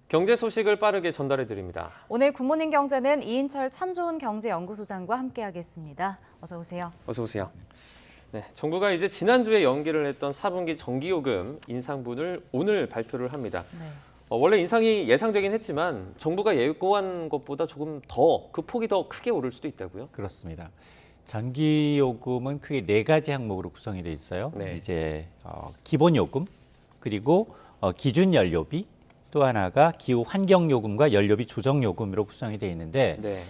경제 소식을 빠르게 전달해 드립니다. 오늘 굿모닝 경제는 이인철 참 좋은 경제연구소장과 함께하겠습니다. 어서 오세요. 어서 오세요. 네, 정부가 이제 지난주에 연기를 했던 4분기 전기요금 인상분을 오늘 발표를 합니다. 네. 원래 인상이 예상되긴 했지만 정부가 예고한 것보다 조금 더 그 폭이 더 크게 오를 수도 있다고요? 그렇습니다. 전기요금은 크게 네 가지 항목으로 구성이 돼 있어요. 네. 이제 기본요금, 그리고 기준연료비, 또 하나가 기후환경요금과 연료비 조정요금으로 구성이 돼 있는데 네.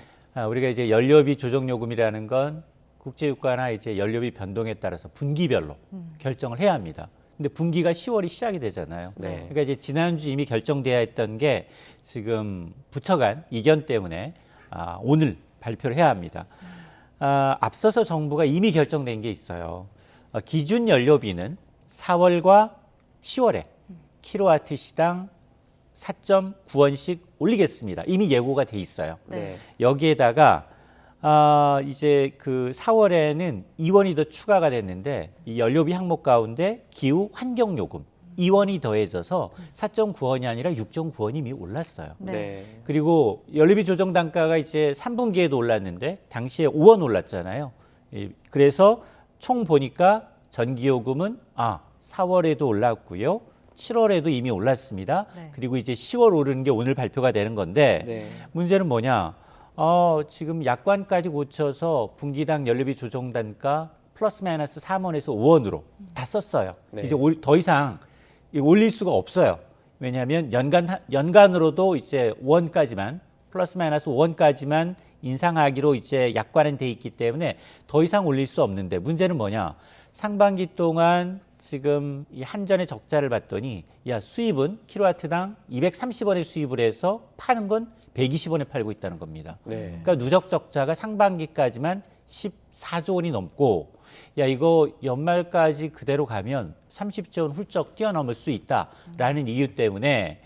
우리가 이제 연료비 조정요금이라는 건 국제유가나 이제 연료비 변동에 따라서 분기별로 결정을 해야 합니다. 근데 분기가 10월이 시작이 되잖아요. 네. 그러니까 이제 지난주 이미 결정돼야 했던 게 지금 부처 간 이견 때문에 오늘 발표를 해야 합니다. 앞서서 정부가 이미 결정된 게 있어요. 기준 연료비는 4월과 10월에 킬로와트 시당 4.9원씩 올리겠습니다. 이미 예고가 돼 있어요. 네. 여기에다가 이제 그 4월에는 2원이 더 추가가 됐는데 이 연료비 항목 가운데 기후 환경 요금 2원이 더해져서 4.9원이 아니라 6.9원이 이미 올랐어요. 네. 그리고 연료비 조정 단가가 이제 3분기에도 올랐는데 당시에 5원 올랐잖아요. 그래서 총 보니까 전기요금은 4월에도 올랐고요. 7월에도 이미 올랐습니다. 네. 그리고 이제 10월 오르는 게 오늘 발표가 되는 건데 네. 문제는 뭐냐? 지금 약관까지 고쳐서 분기당 연료비 조정 단가 플러스 마이너스 3원에서 5원으로 다 썼어요. 네. 이제 더 이상 올릴 수가 없어요. 왜냐하면 연간으로도 이제 5원까지만 플러스 마이너스 5원까지만 인상하기로 이제 약관은 돼 있기 때문에 더 이상 올릴 수 없는데 문제는 뭐냐? 상반기 동안 지금 이 한전의 적자를 봤더니 수입은 킬로와트당 230원에 수입을 해서 파는 건 120원에 팔고 있다는 겁니다. 네. 그러니까 누적 적자가 상반기까지만 14조 원이 넘고 이거 연말까지 그대로 가면 30조 원 훌쩍 뛰어넘을 수 있다라는 이유 때문에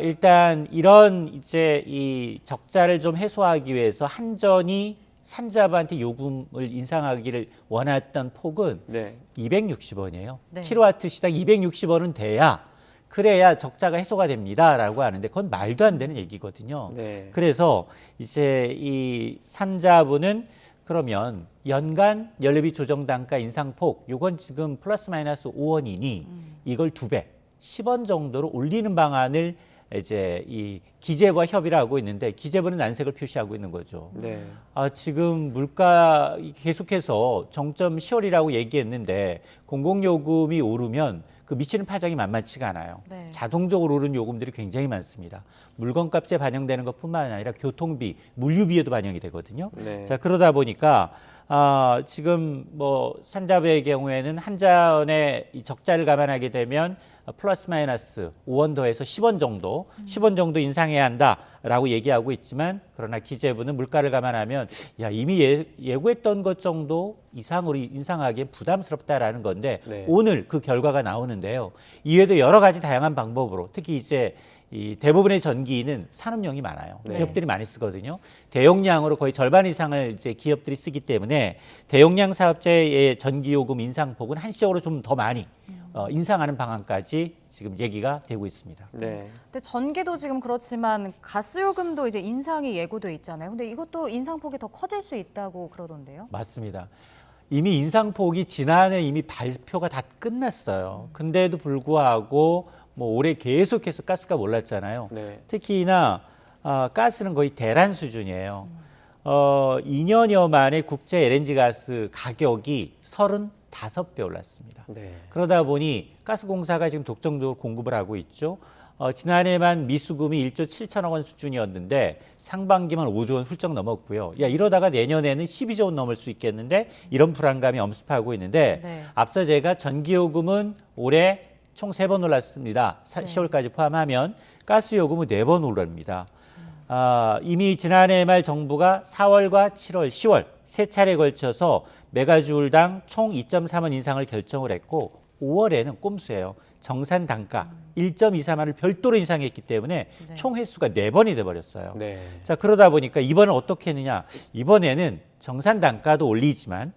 일단 이런 이제 이 적자를 좀 해소하기 위해서 한전이 산자부한테 요금을 인상하기를 원했던 폭은 네. 260원이에요. 네. 킬로와트 시당 260원은 그래야 적자가 해소가 됩니다라고 하는데 그건 말도 안 되는 얘기거든요. 네. 그래서 이제 이 산자부는 그러면 연간 연료비 조정 단가 인상폭 요건 지금 플러스 마이너스 5원이니 이걸 2배 10원 정도로 올리는 방안을 이제 이 기재부와 협의를 하고 있는데 기재부는 난색을 표시하고 있는 거죠. 네. 지금 물가 계속해서 정점 10월이라고 얘기했는데 공공요금이 오르면 그 미치는 파장이 만만치가 않아요. 네. 자동적으로 오르는 요금들이 굉장히 많습니다. 물건값에 반영되는 것뿐만 아니라 교통비, 물류비에도 반영이 되거든요. 네. 자, 그러다 보니까 지금 뭐 산자부의 경우에는 한전의 이 적자를 감안하게 되면 플러스 마이너스 5원 더해서 10원 정도 인상해야 한다라고 얘기하고 있지만 그러나 기재부는 물가를 감안하면 이미 예고했던 것 정도 이상으로 인상하기엔 부담스럽다라는 건데 네. 오늘 그 결과가 나오는데요. 이외에도 여러 가지 다양한 방법으로 특히 이제 이 대부분의 전기는 산업용이 많아요. 네. 기업들이 많이 쓰거든요. 대용량으로 거의 절반 이상을 이제 기업들이 쓰기 때문에 대용량 사업자의 전기요금 인상폭은 한시적으로 좀 더 많이 인상하는 방안까지 지금 얘기가 되고 있습니다. 네. 근데 전기도 지금 그렇지만 가스요금도 이제 인상이 예고돼 있잖아요. 근데 이것도 인상폭이 더 커질 수 있다고 그러던데요. 맞습니다. 이미 인상폭이 지난해 이미 발표가 다 끝났어요. 근데도 불구하고 뭐 올해 계속해서 가스가 올랐잖아요. 네. 특히나 가스는 거의 대란 수준이에요. 2년여 만에 국제 LNG 가스 가격이 35배 올랐습니다. 네. 그러다 보니 가스공사가 지금 독점적으로 공급을 하고 있죠. 지난해만 미수금이 1조 7천억 원 수준이었는데 상반기만 5조 원 훌쩍 넘었고요. 이러다가 내년에는 12조 원 넘을 수 있겠는데 이런 불안감이 엄습하고 있는데 네. 앞서 제가 전기요금은 올해 총 3번 올랐습니다. 10월까지 포함하면 가스요금은 4번 오릅니다. 이미 지난해 말 정부가 4월과 7월, 10월 세 차례에 걸쳐서 메가주울당 총 2.3원 인상을 결정을 했고 5월에는 꼼수예요. 정산 단가 1.23원을 별도로 인상했기 때문에 네. 총 횟수가 4번이 돼버렸어요. 네. 자, 그러다 보니까 이번엔 어떻게 했느냐. 이번에는 정산 단가도 올리지만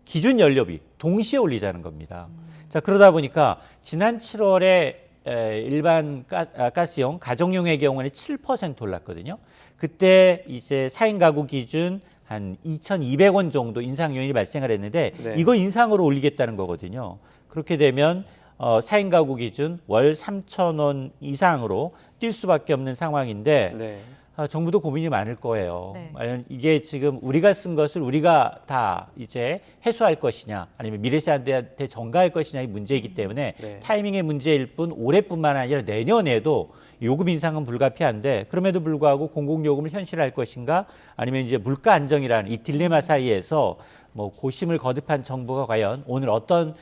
기준 연료비 동시에 올리자는 겁니다. 자, 그러다 보니까 지난 7월에 일반 가스용 가정용의 경우에는 7% 올랐거든요. 그때 이제 4인 가구 기준 한 2,200원 정도 인상 요인이 발생을 했는데 네. 이거 인상으로 올리겠다는 거거든요. 그렇게 되면 4인 가구 기준 월 3,000원 이상으로 뛸 수밖에 없는 상황인데 네. 정부도 고민이 많을 거예요. 네. 과연 이게 지금 우리가 쓴 것을 우리가 다 이제 회수할 것이냐 아니면 미래 세대한테 전가할 것이냐의 문제이기 때문에 네. 타이밍의 문제일 뿐 올해뿐만 아니라 내년에도 요금 인상은 불가피한데 그럼에도 불구하고 공공요금을 현실할 것인가 아니면 이제 물가 안정이라는 이 딜레마 사이에서 뭐 고심을 거듭한 정부가 과연 오늘 어떤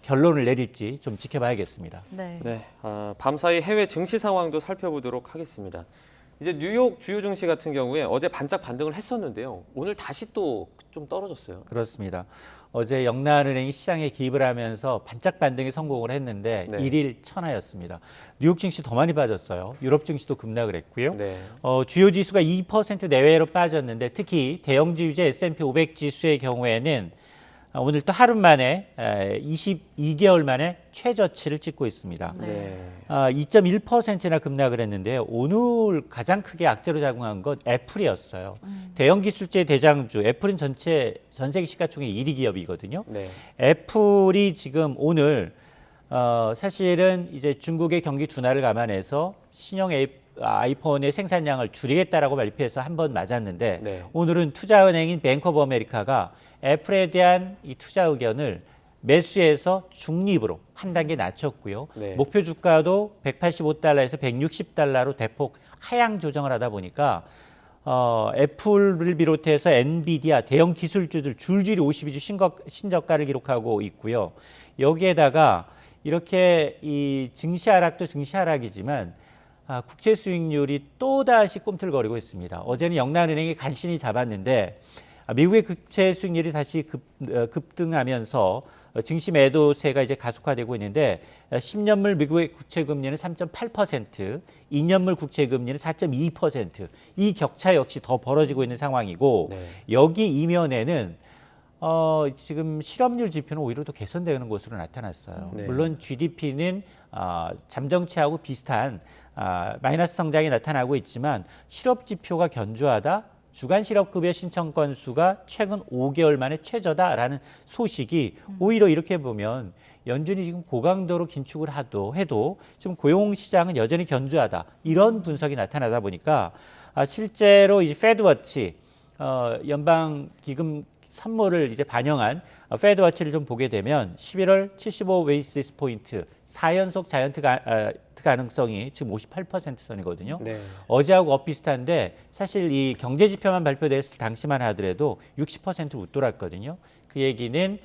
결론을 내릴지 좀 지켜봐야겠습니다. 네. 네. 밤사이 해외 증시 상황도 살펴보도록 하겠습니다. 이제 뉴욕 주요 증시 같은 경우에 어제 반짝 반등을 했었는데요. 오늘 다시 또 좀 떨어졌어요. 그렇습니다. 어제 영란은행이 시장에 기입을 하면서 반짝 반등에 성공을 했는데 네. 일일 천하였습니다. 뉴욕 증시 더 많이 빠졌어요. 유럽 증시도 급락을 했고요. 네. 주요 지수가 2% 내외로 빠졌는데 특히 대형지 위주 S&P 500 지수의 경우에는 오늘 또 하루 만에 22개월 만에 최저치를 찍고 있습니다. 네. 2.1%나 급락을 했는데요. 오늘 가장 크게 악재로 작용한 건 애플이었어요. 대형 기술제 대장주, 애플은 전 세계 시가총액 1위 기업이거든요. 네. 애플이 지금 오늘 사실은 이제 중국의 경기 둔화를 감안해서 신형 아이폰의 생산량을 줄이겠다라고 발표해서 한 번 맞았는데 네. 오늘은 투자은행인 뱅크 오브 아메리카가 애플에 대한 이 투자 의견을 매수해서 중립으로 한 단계 낮췄고요. 네. 목표 주가도 185달러에서 160달러로 대폭 하향 조정을 하다 보니까 애플을 비롯해서 엔비디아 대형 기술주들 줄줄이 52주 신저가를 기록하고 있고요. 여기에다가 이렇게 이 증시 하락도 증시 하락이지만 국채 수익률이 또다시 꿈틀거리고 있습니다. 어제는 영란은행이 간신히 잡았는데 미국의 국채 수익률이 다시 급등하면서 증시 매도세가 이제 가속화되고 있는데 10년물 미국의 국채 금리는 3.8%, 2년물 국채 금리는 4.2%. 이 격차 역시 더 벌어지고 있는 상황이고 네. 여기 이면에는 지금 실업률 지표는 오히려 더 개선되는 것으로 나타났어요. 네. 물론 GDP는 잠정치하고 비슷한 마이너스 성장이 나타나고 있지만 실업 지표가 견조하다. 주간 실업급여 신청 건수가 최근 5개월 만에 최저다라는 소식이 오히려 이렇게 보면 연준이 지금 고강도로 긴축을 해도 지금 고용 시장은 여전히 견조하다. 이런 분석이 나타나다 보니까 실제로 이 패드워치 연방 기금 선물을 이제 반영한 패드워치를 좀 보게 되면 11월 75 베이시스 포인트 4연속 자이언트 가능성이 지금 58% 선이거든요. 네. 어제하고 엇비슷한데 사실 이 경제 지표만 발표됐을 당시만 하더라도 60% 웃돌았거든요. 그 얘기는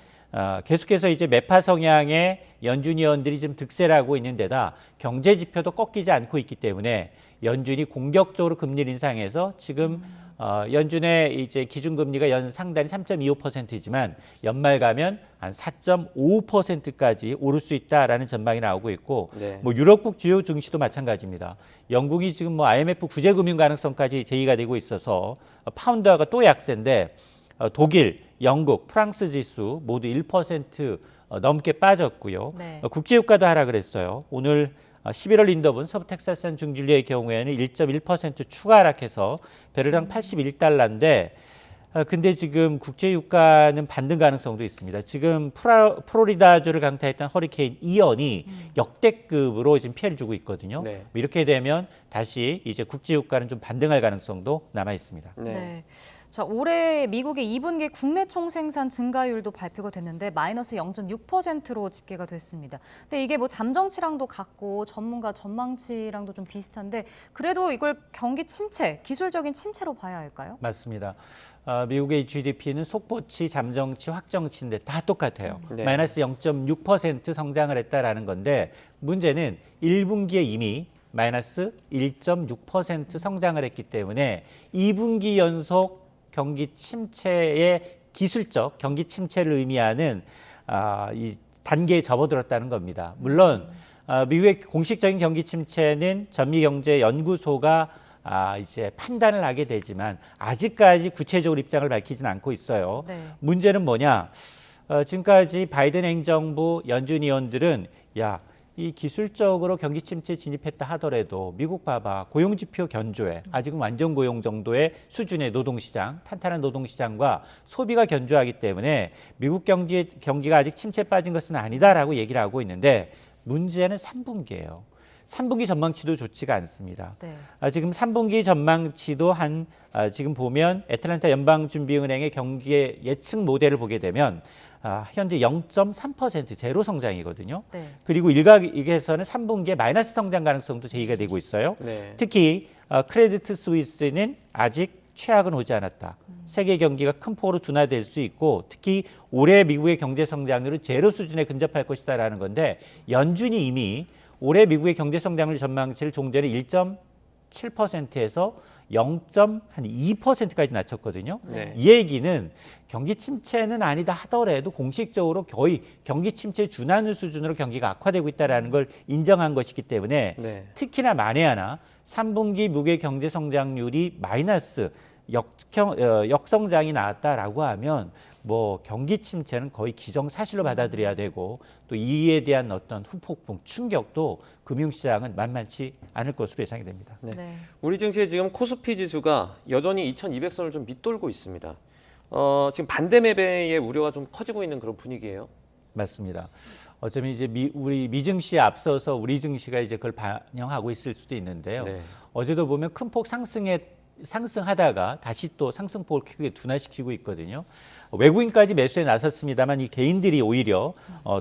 계속해서 이제 매파 성향의 연준 위원들이 지금 득세를 하고 있는 데다 경제 지표도 꺾이지 않고 있기 때문에 연준이 공격적으로 금리를 인상해서 지금 연준의 이제 기준금리가 연 상단이 3.25%이지만 연말 가면 한 4.5%까지 오를 수 있다라는 전망이 나오고 있고 네. 뭐 유럽국 주요 증시도 마찬가지입니다. 영국이 지금 뭐 IMF 구제 금융 가능성까지 제기가 되고 있어서 파운드화가 또 약세인데 독일, 영국, 프랑스 지수 모두 1% 넘게 빠졌고요. 네. 국제유가도 하락을 했어요. 오늘 11월 인더분 서부 텍사스산 중진리의 경우에는 1.1% 추가 하락해서 배럴당 81달러인데 근데 지금 국제유가는 반등 가능성도 있습니다. 지금 플로리다주를 강타했던 허리케인 이언이 역대급으로 지금 피해를 주고 있거든요. 네. 이렇게 되면 다시 이제 국제유가는 좀 반등할 가능성도 남아 있습니다. 네. 네. 자, 올해 미국의 2분기 국내 총생산 증가율도 발표가 됐는데 마이너스 0.6%로 집계가 됐습니다. 근데 이게 뭐 잠정치랑도 같고 전문가 전망치랑도 좀 비슷한데 그래도 이걸 경기 침체, 기술적인 침체로 봐야 할까요? 맞습니다. 미국의 GDP는 속보치, 잠정치, 확정치인데 다 똑같아요. 네. 마이너스 0.6% 성장을 했다라는 건데 문제는 1분기에 이미 마이너스 1.6% 성장을 했기 때문에 2분기 연속 경기 침체의 기술적 경기 침체를 의미하는 이 단계에 접어들었다는 겁니다. 물론 미국의 공식적인 경기 침체는 전미경제연구소가 이제 판단을 하게 되지만 아직까지 구체적으로 입장을 밝히지는 않고 있어요. 네. 문제는 뭐냐? 지금까지 바이든 행정부 연준 의원들은 이 기술적으로 경기 침체에 진입했다 하더라도 미국 봐봐 고용지표 견조해 아직은 완전 고용 정도의 수준의 노동시장 탄탄한 노동시장과 소비가 견조하기 때문에 미국 경기가 아직 침체에 빠진 것은 아니다라고 얘기를 하고 있는데 문제는 3분기예요. 3분기 전망치도 좋지가 않습니다. 네. 지금 3분기 전망치도 지금 보면 애틀랜타 연방준비은행의 경기의 예측 모델을 보게 되면 현재 0.3% 제로 성장이거든요. 네. 그리고 일각에서는 3분기에 마이너스 성장 가능성도 제기가 되고 있어요. 네. 특히 크레디트 스위스는 아직 최악은 오지 않았다. 세계 경기가 큰 폭으로 둔화될 수 있고 특히 올해 미국의 경제 성장률은 제로 수준에 근접할 것이다라는 건데 연준이 이미 올해 미국의 경제 성장률 전망치를 종전에 1.7%에서 0.2%까지 낮췄거든요. 네. 이 얘기는 경기 침체는 아니다 하더라도 공식적으로 거의 경기 침체 준하는 수준으로 경기가 악화되고 있다는 걸 인정한 것이기 때문에 네. 특히나 만에 하나 3분기 미국의 경제 성장률이 마이너스 역성장이 나왔다라고 하면 뭐 경기 침체는 거의 기정사실로 받아들여야 되고 또 이에 대한 어떤 후폭풍 충격도 금융시장은 만만치 않을 것으로 예상이 됩니다. 네. 네. 우리 증시의 지금 코스피 지수가 여전히 2200선을 좀 밑돌고 있습니다. 지금 반대 매매의 우려가 좀 커지고 있는 그런 분위기예요. 맞습니다. 어쩌면 이제 우리 미증시에 앞서서 우리 증시가 이제 그걸 반영하고 있을 수도 있는데요. 네. 어제도 보면 큰 폭 상승하다가 다시 또 상승폭을 크게 둔화시키고 있거든요. 외국인까지 매수에 나섰습니다만 이 개인들이 오히려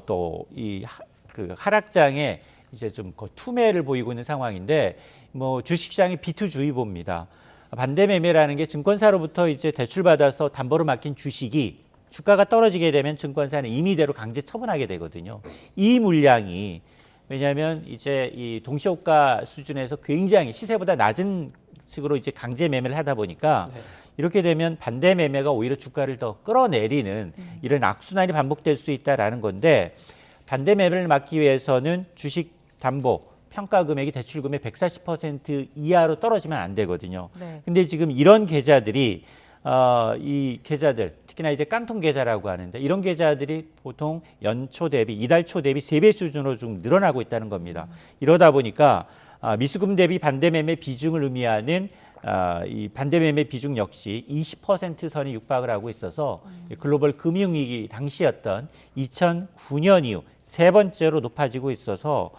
또 이 그 하락장에 이제 좀 투매를 보이고 있는 상황인데 뭐 주식시장이 비투주의보입니다. 반대 매매라는 게 증권사로부터 이제 대출받아서 담보로 맡긴 주식이 주가가 떨어지게 되면 증권사는 임의대로 강제 처분하게 되거든요. 이 물량이 왜냐하면 이제 이 동시호가 수준에서 굉장히 시세보다 낮은 식으로 이제 강제 매매를 하다 보니까 네. 이렇게 되면 반대 매매가 오히려 주가를 더 끌어내리는 이런 악순환이 반복될 수 있다라는 건데 반대 매매를 막기 위해서는 주식 담보 평가 금액이 대출 금액 140% 이하로 떨어지면 안 되거든요. 네. 근데 지금 이런 계좌들이 이 계좌들 특히나 이제 깡통 계좌라고 하는데 이런 계좌들이 보통 연초 대비 이달 초 대비 3배 수준으로 좀 늘어나고 있다는 겁니다. 이러다 보니까 미수금 대비 반대 매매 비중을 의미하는 이 반대 매매 비중 역시 20% 선이 육박을 하고 있어서 글로벌 금융위기 당시였던 2009년 이후 세 번째로 높아지고 있어서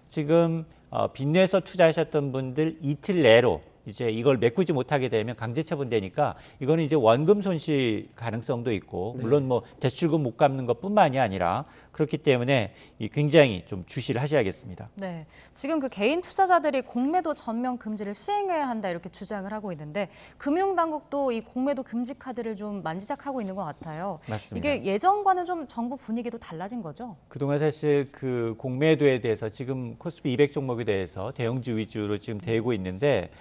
지금 빚내서 투자하셨던 분들 이틀 내로 이제 이걸 메꾸지 못하게 되면 강제 처분되니까 이거는 이제 원금 손실 가능성도 있고 물론 뭐 대출금 못 갚는 것뿐만이 아니라 그렇기 때문에 굉장히 좀 주시를 하셔야겠습니다. 네, 지금 그 개인 투자자들이 공매도 전면 금지를 시행해야 한다 이렇게 주장을 하고 있는데 금융당국도 이 공매도 금지 카드를 좀 만지작하고 있는 것 같아요. 맞습니다. 이게 예전과는 좀 정부 분위기도 달라진 거죠? 그동안 사실 그 공매도에 대해서 지금 코스피 200 종목에 대해서 대형주 위주로 지금 되고 있는데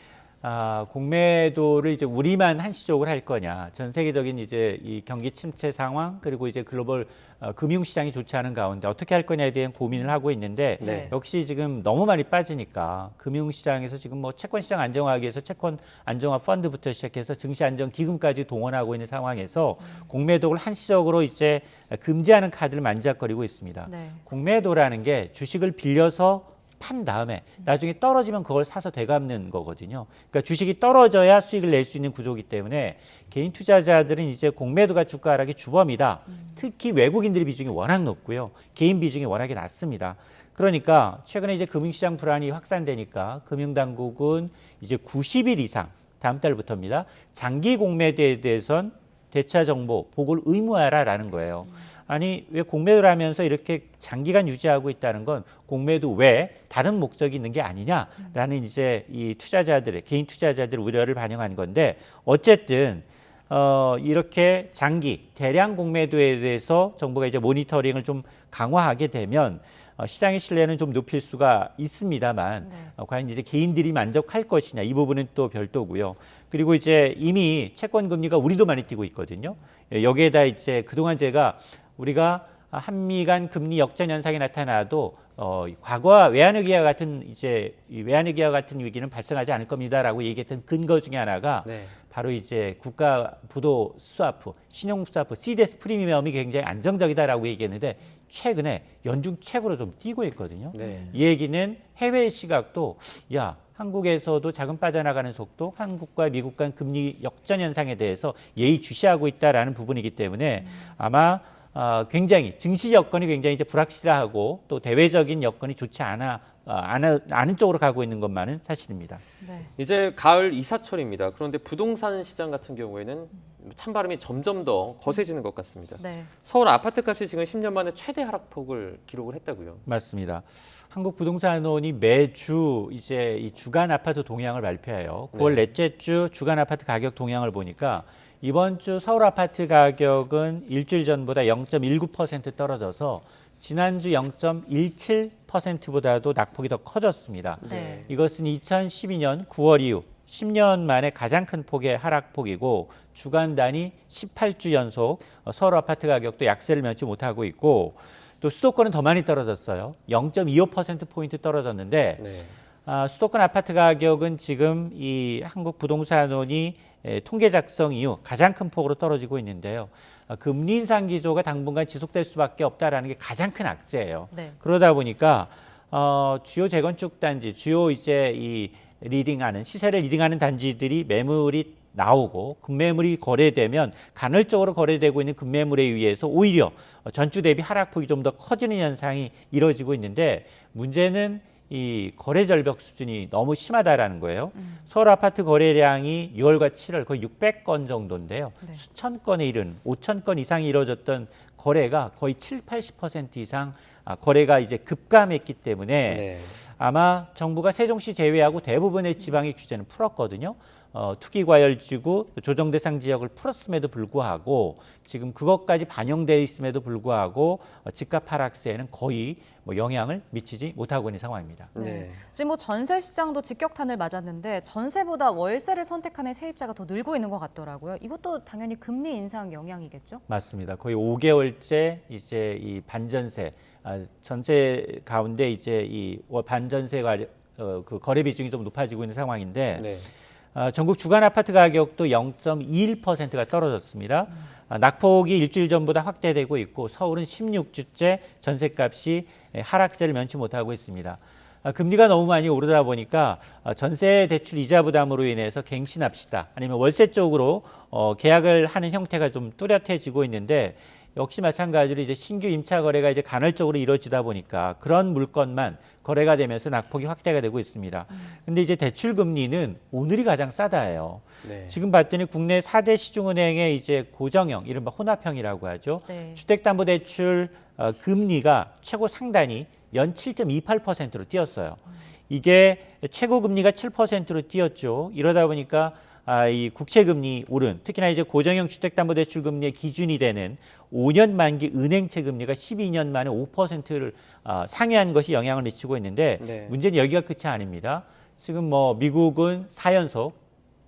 공매도를 이제 우리만 한시적으로 할 거냐, 전 세계적인 이제 이 경기 침체 상황 그리고 이제 글로벌 금융시장이 좋지 않은 가운데 어떻게 할 거냐에 대한 고민을 하고 있는데 네. 역시 지금 너무 많이 빠지니까 금융시장에서 지금 뭐 채권시장 안정화하기 위해서 채권 안정화 펀드부터 시작해서 증시안정기금까지 동원하고 있는 상황에서 공매도를 한시적으로 이제 금지하는 카드를 만지작거리고 있습니다. 네. 공매도라는 게 주식을 빌려서 판 다음에 나중에 떨어지면 그걸 사서 되갚는 거거든요. 그러니까 주식이 떨어져야 수익을 낼 수 있는 구조이기 때문에 개인 투자자들은 이제 공매도가 주가 하락의 주범이다. 특히 외국인들의 비중이 워낙 높고요. 개인 비중이 워낙에 낮습니다. 그러니까 최근에 이제 금융시장 불안이 확산되니까 금융당국은 이제 90일 이상 다음 달부터입니다. 장기 공매도에 대해선 대차 정보 보고를 의무화라는 거예요. 아니 왜 공매도를 하면서 이렇게 장기간 유지하고 있다는 건 공매도 외에 다른 목적이 있는 게 아니냐라는 이제 이 투자자들의 개인 투자자들의 우려를 반영한 건데 어쨌든 이렇게 장기 대량 공매도에 대해서 정부가 이제 모니터링을 좀 강화하게 되면 시장의 신뢰는 좀 높일 수가 있습니다만 과연 이제 개인들이 만족할 것이냐 이 부분은 또 별도고요. 그리고 이제 이미 채권 금리가 우리도 많이 뛰고 있거든요. 여기에다 이제 그동안 우리가 한미 간 금리 역전 현상이 나타나도 과거와 외환위기와 같은 이 외환위기와 같은 위기는 발생하지 않을 겁니다라고 얘기했던 근거 중에 하나가 네. 바로 이제 국가 부도 스와프, 신용 스와프, CDS 프리미엄이 굉장히 안정적이다라고 얘기했는데 최근에 연중 최고로 좀 뛰고 있거든요. 네. 이 얘기는 해외 시각도 야 한국에서도 자금 빠져나가는 속도, 한국과 미국 간 금리 역전 현상에 대해서 예의주시하고 있다라는 부분이기 때문에 아마 굉장히 증시 여건이 굉장히 이제 불확실하고 또 대외적인 여건이 좋지 않은 쪽으로 가고 있는 것만은 사실입니다. 네. 이제 가을 이사철입니다. 그런데 부동산 시장 같은 경우에는 찬바람이 점점 더 거세지는 것 같습니다. 네. 서울 아파트 값이 지금 10년 만에 최대 하락폭을 기록을 했다고요. 맞습니다. 한국부동산원이 매주 이제 이 주간 아파트 동향을 발표해요. 9월 네. 넷째 주 주간 아파트 가격 동향을 보니까 이번 주 서울 아파트 가격은 일주일 전보다 0.19% 떨어져서 지난주 0.17%보다도 낙폭이 더 커졌습니다. 네. 이것은 2012년 9월 이후 10년 만에 가장 큰 폭의 하락폭이고 주간 단위 18주 연속 서울 아파트 가격도 약세를 면치 못하고 있고 또 수도권은 더 많이 떨어졌어요. 0.25%포인트 떨어졌는데 네. 수도권 아파트 가격은 지금 이 한국부동산원이 통계 작성 이후 가장 큰 폭으로 떨어지고 있는데요. 금리 인상 기조가 당분간 지속될 수밖에 없다라는 게 가장 큰 악재예요. 네. 그러다 보니까 주요 재건축 단지, 주요 이제 이 리딩하는 시세를 리딩하는 단지들이 매물이 나오고 급매물이 거래되면 간헐적으로 거래되고 있는 급매물에 의해서 오히려 전주 대비 하락폭이 좀 더 커지는 현상이 이루어지고 있는데 문제는 이 거래 절벽 수준이 너무 심하다라는 거예요. 서울 아파트 거래량이 6월과 7월 거의 600건 정도인데요. 네. 수천 건에 이른 5천 건 이상이 이루어졌던 거래가 거의 70~80% 이상 거래가 이제 급감했기 때문에 네. 아마 정부가 세종시 제외하고 대부분의 지방의 규제는 풀었거든요. 투기과열지구 조정 대상 지역을 풀었음에도 불구하고 지금 그것까지 반영돼 있음에도 불구하고 집값 하락세에는 거의 영향을 미치지 못하고 있는 상황입니다. 네. 지금 전세 시장도 직격탄을 맞았는데 전세보다 월세를 선택하는 세입자가 더 늘고 있는 것 같더라고요. 이것도 당연히 금리 인상 영향이겠죠? 맞습니다. 거의 5개월째 이제 이 반전세 전세 가운데 이제 이 반전세가 그 거래 비중이 좀 높아지고 있는 상황인데. 네. 전국 주간 아파트 가격도 0.21%가 떨어졌습니다. 낙폭이 일주일 전보다 확대되고 있고 서울은 16주째 전셋값이 하락세를 면치 못하고 있습니다. 금리가 너무 많이 오르다 보니까 전세 대출 이자 부담으로 인해서 갱신합시다. 아니면 월세 쪽으로 계약을 하는 형태가 좀 뚜렷해지고 있는데 역시 마찬가지로 이제 신규 임차 거래가 이제 간헐적으로 이루어지다 보니까 그런 물건만 거래가 되면서 낙폭이 확대가 되고 있습니다. 근데 이제 대출 금리는 오늘이 가장 싸다예요. 네. 지금 봤더니 국내 4대 시중은행의 이제 고정형, 이른바 혼합형이라고 하죠. 네. 주택담보대출 금리가 최고 상단이 연 7.28%로 뛰었어요. 이게 최고 금리가 7%로 뛰었죠. 이러다 보니까 이 국채금리 오른, 특히나 이제 고정형 주택담보대출 금리의 기준이 되는 5년 만기 은행채 금리가 12년 만에 5%를 상회한 것이 영향을 미치고 있는데 네. 문제는 여기가 끝이 아닙니다. 지금 미국은 4연속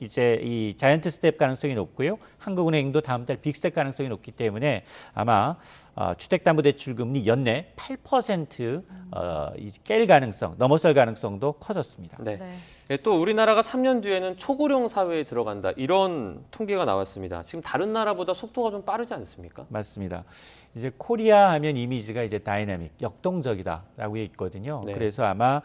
이제 이 자이언트 스텝 가능성이 높고요. 한국은행도 다음 달 빅스텝 가능성이 높기 때문에 아마 주택담보대출 금리 연내 8% 깰 가능성, 넘어설 가능성도 커졌습니다. 네. 네. 네, 또 우리나라가 3년 뒤에는 초고령 사회에 들어간다. 이런 통계가 나왔습니다. 지금 다른 나라보다 속도가 좀 빠르지 않습니까? 맞습니다. 이제 코리아 하면 이미지가 이제 다이나믹, 역동적이다라고 있거든요. 네. 그래서 아마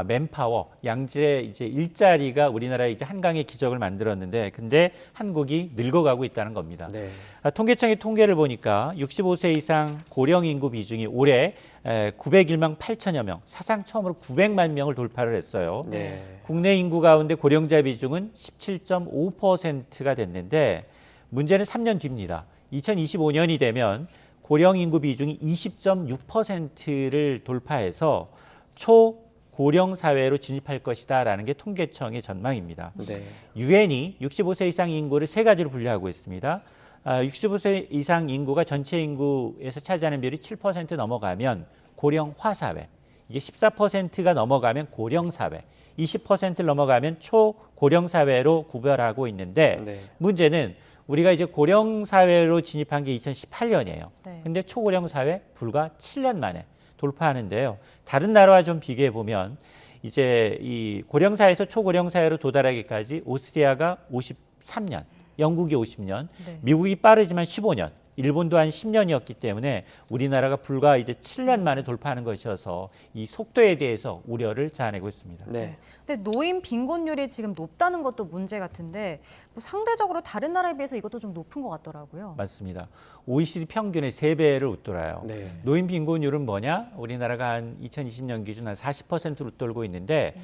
맨파워, 양질의 이제 일자리가 우리나라의 이제 한강의 기적을 만들었는데, 근데 한국이 늙어가고 있다는 겁니다. 네. 통계청의 통계를 보니까 65세 이상 고령 인구 비중이 올해 901만 8천여 명, 사상 처음으로 900만 명을 돌파를 했어요. 네. 국내 인구 가운데 고령자 비중은 17.5%가 됐는데 문제는 3년 뒤입니다. 2025년이 되면 고령 인구 비중이 20.6%를 돌파해서 초고령 사회로 진입할 것이다라는 게 통계청의 전망입니다. 네. 유엔이 65세 이상 인구를 세 가지로 분류하고 있습니다. 65세 이상 인구가 전체 인구에서 차지하는 비율이 7% 넘어가면 고령화 사회, 이게 14%가 넘어가면 고령 사회, 20%를 넘어가면 초고령 사회로 구별하고 있는데 네. 문제는 우리가 이제 고령 사회로 진입한 게 2018년이에요. 네. 근데 초고령 사회 불과 7년 만에 돌파하는데요. 다른 나라와 좀 비교해 보면 이제 이 고령 사회에서 초고령 사회로 도달하기까지 오스트리아가 53년, 영국이 50년, 네. 미국이 빠르지만 15년, 일본도 한 10년이었기 때문에 우리나라가 불과 이제 7년 만에 돌파하는 것이어서 이 속도에 대해서 우려를 자아내고 있습니다. 네. 근데 노인 빈곤율이 지금 높다는 것도 문제 같은데 뭐 상대적으로 다른 나라에 비해서 이것도 좀 높은 것 같더라고요. 맞습니다. OECD 평균의 3배를 웃돌아요. 네. 노인 빈곤율은 뭐냐? 우리나라가 한 2020년 기준 한 40%를 웃돌고 있는데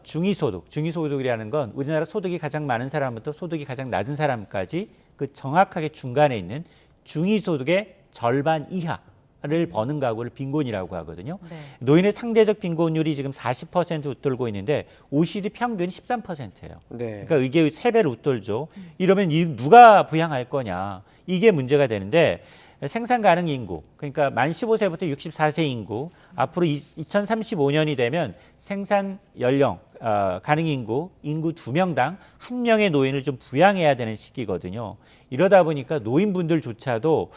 중위소득이라는 건 우리나라 소득이 가장 많은 사람부터 소득이 가장 낮은 사람까지 그 정확하게 중간에 있는 중위소득의 절반 이하를 버는 가구를 빈곤이라고 하거든요. 네. 노인의 상대적 빈곤율이 지금 40% 웃돌고 있는데 OECD 평균이 13%예요. 네. 그러니까 이게 3배를 웃돌죠. 이러면 누가 부양할 거냐. 이게 문제가 되는데 생산 가능 인구, 그러니까 만 15세부터 64세 인구, 앞으로 2035년이 되면 생산 연령 가능 인구 2명당 1명의 노인을 좀 부양해야 되는 시기거든요. 이러다 보니까 노인분들조차도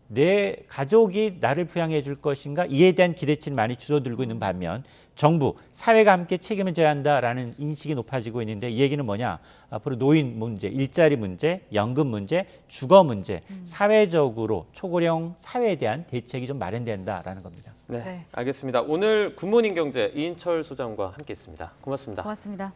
내 가족이 나를 부양해 줄 것인가 이에 대한 기대치는 많이 줄어들고 있는 반면 정부, 사회가 함께 책임을 져야 한다라는 인식이 높아지고 있는데 이 얘기는 뭐냐? 앞으로 노인 문제, 일자리 문제, 연금 문제, 주거 문제, 사회적으로 초고령 사회에 대한 대책이 좀 마련된다라는 겁니다. 네. 네. 알겠습니다. 오늘 굿모닝 경제 이인철 소장과 함께했습니다. 고맙습니다. 고맙습니다.